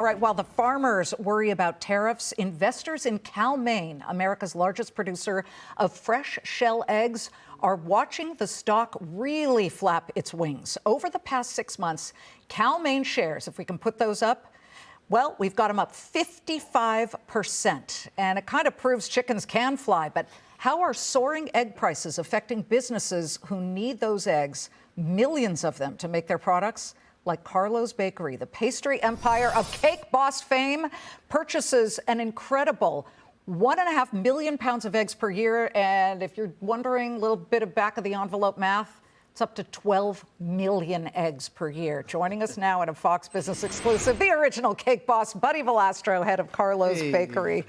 All right, while the farmers worry about tariffs, investors in Cal, Maine, America's largest producer of fresh shell eggs, are watching the stock really flap its wings. Over the past 6 months, Cal, Maine shares, if we can put those up, well, we've got them up 55%. And it kind of proves chickens can fly. But how are soaring egg prices affecting businesses who need those eggs, millions of them, to make their products? Like Carlo's Bakery, the pastry empire of Cake Boss fame, purchases an incredible 1.5 million pounds of eggs per year. And if you're wondering, a little bit of back of the envelope math, it's up to 12 million eggs per year. Joining us now in a Fox Business exclusive, the original Cake Boss, Buddy Valastro, head of Carlo's Bakery.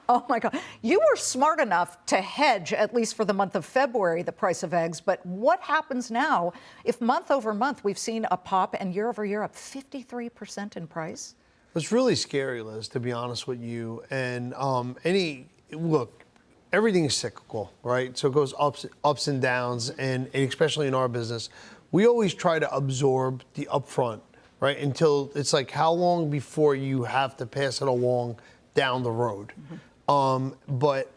Oh, my God. You were smart enough to hedge, at least for the month of February, the price of eggs. But what happens now if month over month we've seen a pop and year over year up 53% in price? It's really scary, Liz, to be honest with you. And look, everything is cyclical, right? So it goes ups and downs. And especially in our business, we always try to absorb the upfront, right? Until it's like, how long before you have to pass it along down the road. But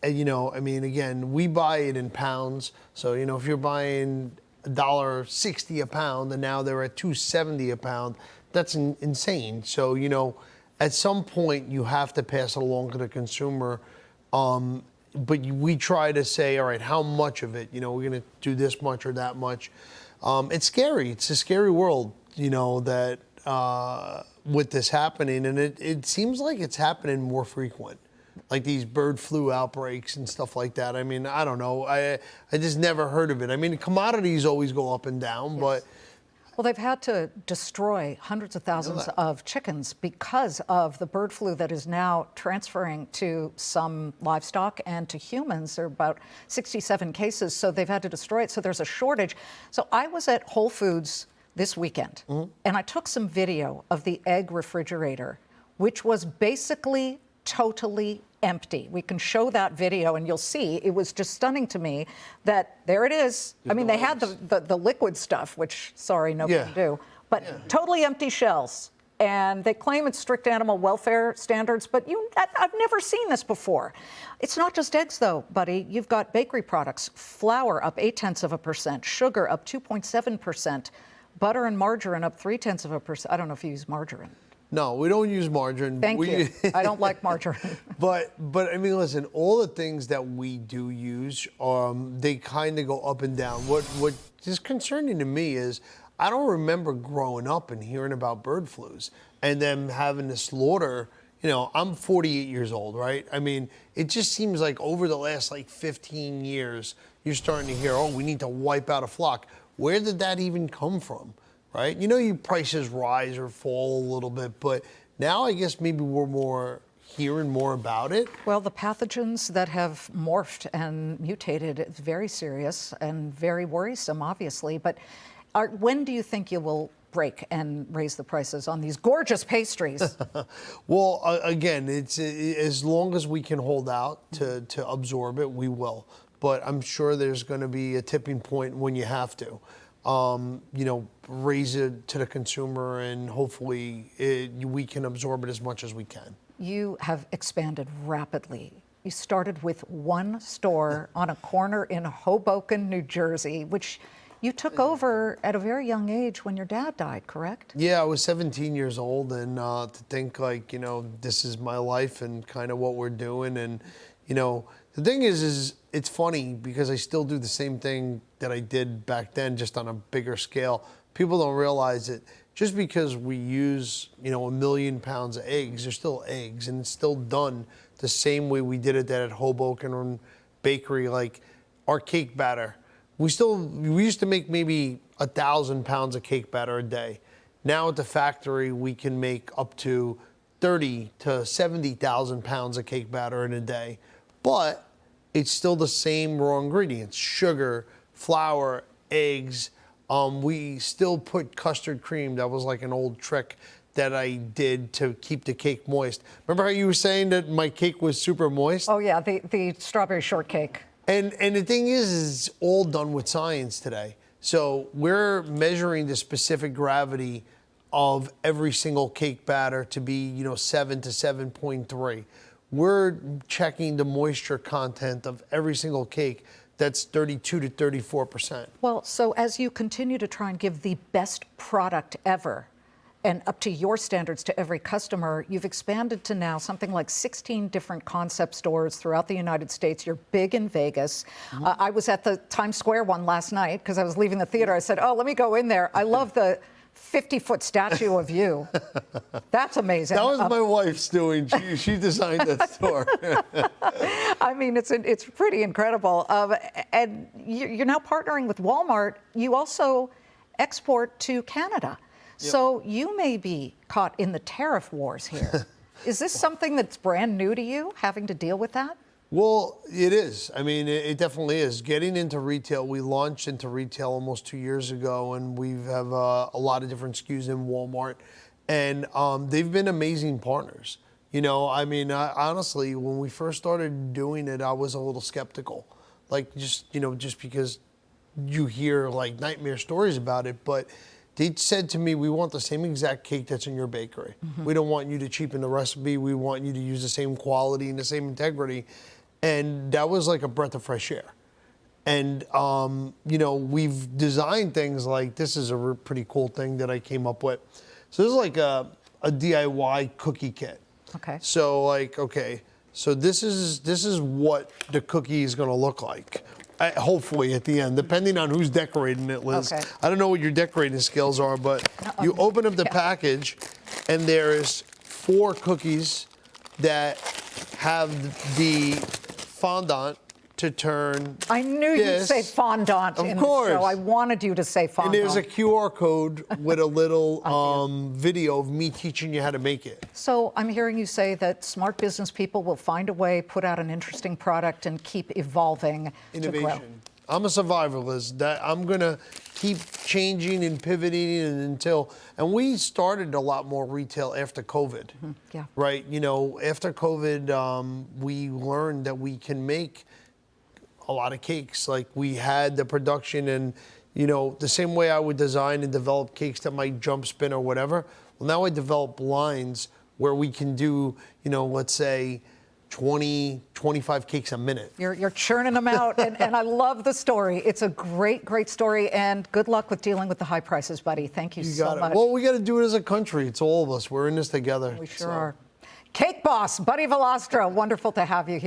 again, we buy it in pounds. So, if you're buying $1.60 a pound and now they're at $2.70 a pound, that's insane. So, at some point you have to pass it along to the consumer. But we try to say, all right, how much of it? We're going to do this much or that much. It's scary. It's a scary world, that with this happening, and it seems like it's happening more frequent, like these bird flu outbreaks and stuff like that. I mean, I don't know. I just never heard of it. I mean, commodities always go up and down, yes. But well, they've had to destroy hundreds of thousands of chickens because of the bird flu that is now transferring to some livestock and to humans. There are about 67 cases, so they've had to destroy it. So there's a shortage. So I was at Whole Foods this weekend, and I took some video of the egg refrigerator, which was basically totally empty. We can show that video, and you'll see it was just stunning to me that there it is. I mean, they had the liquid stuff, which, sorry, nobody can do, but totally empty shells. And they claim it's strict animal welfare standards, but I've never seen this before. It's not just eggs, though, Buddy. You've got bakery products, flour up 0.8%, sugar up 2.7%. Butter and margarine up 0.3%. I don't know if you use margarine. No, we don't use margarine. Thank you. I don't like margarine. But I mean, listen, all the things that we do use, they kind of go up and down. What is concerning to me is I don't remember growing up and hearing about bird flus and them having to slaughter. I'm 48 years old, right? I mean, it just seems like over the last 15 years, you're starting to hear, oh, we need to wipe out a flock. Where did that even come from, right? Your prices rise or fall a little bit, but now I guess maybe we're hearing more about it. Well, the pathogens that have morphed and mutated, it's very serious and very worrisome, obviously. But when do you think you will break and raise the prices on these gorgeous pastries? Well, again, it's as long as we can hold out to absorb it, we will. But I'm sure there's going to be a tipping point when you have to, raise it to the consumer, and hopefully we can absorb it as much as we can. You have expanded rapidly. You started with one store on a corner in Hoboken, New Jersey, which you took over at a very young age when your dad died, correct? Yeah, I was 17 years old, and to think this is my life and kind of what we're doing, and the thing is it's funny because I still do the same thing that I did back then, just on a bigger scale. People don't realize it. Just because we use, 1 million pounds of eggs, they're still eggs, and it's still done the same way we did it at Hoboken Bakery. Like our cake batter, we used to make maybe 1,000 pounds of cake batter a day. Now at the factory, we can make up to 30 to 70,000 pounds of cake batter in a day. But it's still the same raw ingredients: sugar, flour, eggs. We still put custard cream. That was like an old trick that I did to keep the cake moist. Remember how you were saying that my cake was super moist? Oh, yeah, the strawberry shortcake. And the thing is it's all done with science today. So we're measuring the specific gravity of every single cake batter to be, 7 to 7.3. We're checking the moisture content of every single cake that's 32 to 34%. Well, so as you continue to try and give the best product ever, and up to your standards to every customer, you've expanded to now something like 16 different concept stores throughout the United States. You're big in Vegas. I was at the Times Square one last night because I was leaving the theater. I said, oh, let me go in there. I love the 50-foot statue of you. That's amazing. That was my wife's doing. She designed that store. I mean, it's pretty incredible. And you're now partnering with Walmart. You also export to Canada. Yep. So you may be caught in the tariff wars here. Is this something that's brand new to you, having to deal with that? Well, it is. I mean, it definitely is. Getting into retail, we launched into retail almost 2 years ago, and we have a lot of different SKUs in Walmart. And they've been amazing partners. Honestly, when we first started doing it, I was a little skeptical. Just because you hear like nightmare stories about it, but they said to me, we want the same exact cake that's in your bakery. Mm-hmm. We don't want you to cheapen the recipe. We want you to use the same quality and the same integrity. And that was like a breath of fresh air. And, we've designed things like, this is a pretty cool thing that I came up with. So this is like a DIY cookie kit. Okay. So so this is what the cookie is gonna look like. Hopefully at the end, depending on who's decorating it, Liz. Okay. I don't know what your decorating skills are, but you open up the package and there's 4 cookies that have the fondant to turn. I knew you'd say fondant in the show. I wanted you to say fondant. And there's a QR code with a little video of me teaching you how to make it. So I'm hearing you say that smart business people will find a way, put out an interesting product, and keep evolving. Innovation. To grow. I'm a survivor, Liz. I'm gonna keep changing and pivoting and we started a lot more retail after COVID. Mm-hmm. Yeah. Right. After COVID, we learned that we can make a lot of cakes. Like we had the production and, the same way I would design and develop cakes that might jump spin or whatever. Well, now I develop lines where we can do, let's say 20, 25 cakes a minute. You're churning them out, and I love the story. It's a great, great story, and good luck with dealing with the high prices, Buddy. Thank you so much. Well, we got to do it as a country. It's all of us. We're in this together. We sure are. Cake Boss, Buddy Valastro, wonderful to have you here.